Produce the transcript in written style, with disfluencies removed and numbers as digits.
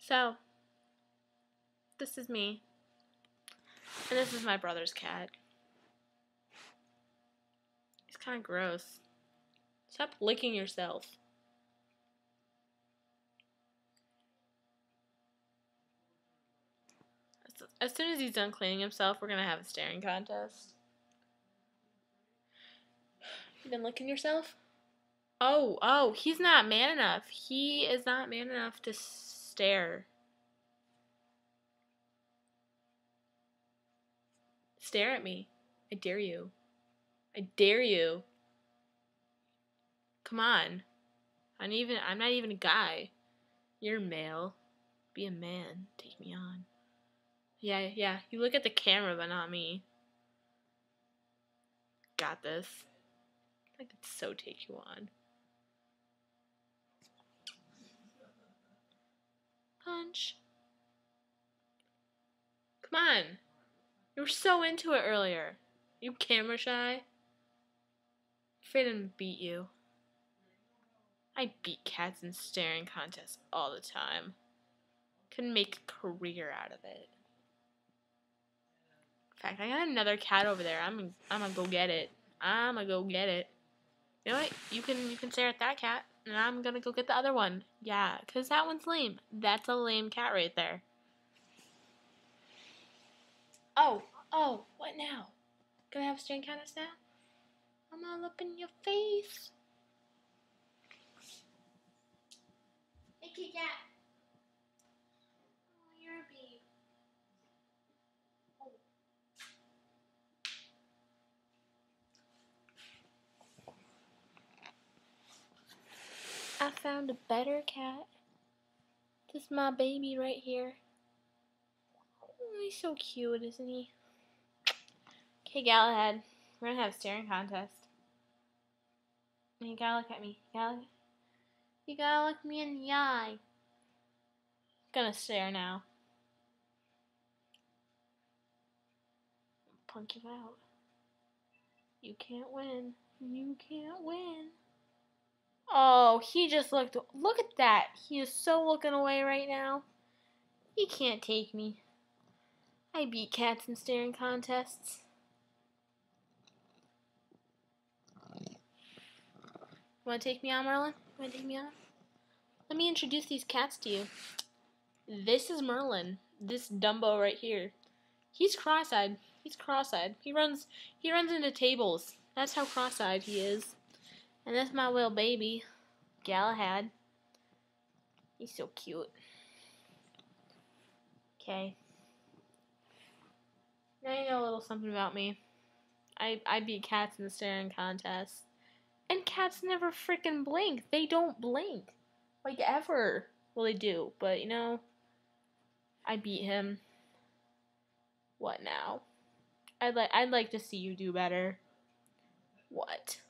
So, this is me. And this is my brother's cat. He's kind of gross. Stop licking yourself. As soon as he's done cleaning himself, we're going to have a staring contest. You done licking yourself? Oh, he's not man enough. He is not man enough to stare. Stare at me. I dare you. I dare you. Come on. I'm not even a guy. You're male. Be a man. Take me on. Yeah. You look at the camera, but not me. Got this. I could so take you on. Punch. Come on. You were so into it earlier. You camera shy? Afraid I'm gonna beat you. I beat cats in staring contests all the time. Couldn't make a career out of it. In fact, I got another cat over there. I'm gonna go get it. You know what? You can stare at that cat, and I'm gonna go get the other one. Yeah, 'cause that one's lame. That's a lame cat right there. Oh, what now? Gonna have a staring contest now? I'm all up in your face. Hey, kitty cat. Oh, you're a babe. Oh. I found a better cat. This is my baby right here. Oh, he's so cute, isn't he? Okay, Galahad. We're gonna have a staring contest. And you gotta look at me. You gotta look me in the eye. I'm gonna stare now. Punk you out. You can't win. You can't win. Oh, he just look at that. He is so looking away right now. He can't take me. I beat cats in staring contests. Wanna take me on, Merlin? Wanna take me on? Let me introduce these cats to you. This is Merlin. This Dumbo right here. He's cross-eyed. He runs into tables. That's how cross-eyed he is. And that's my little baby, Galahad. He's so cute. Okay. Now you know a little something about me. I beat cats in the staring contest. And cats never freaking blink. They don't blink. Like, ever. Well, they do. But, you know, I beat him. What now? I'd like to see you do better. What?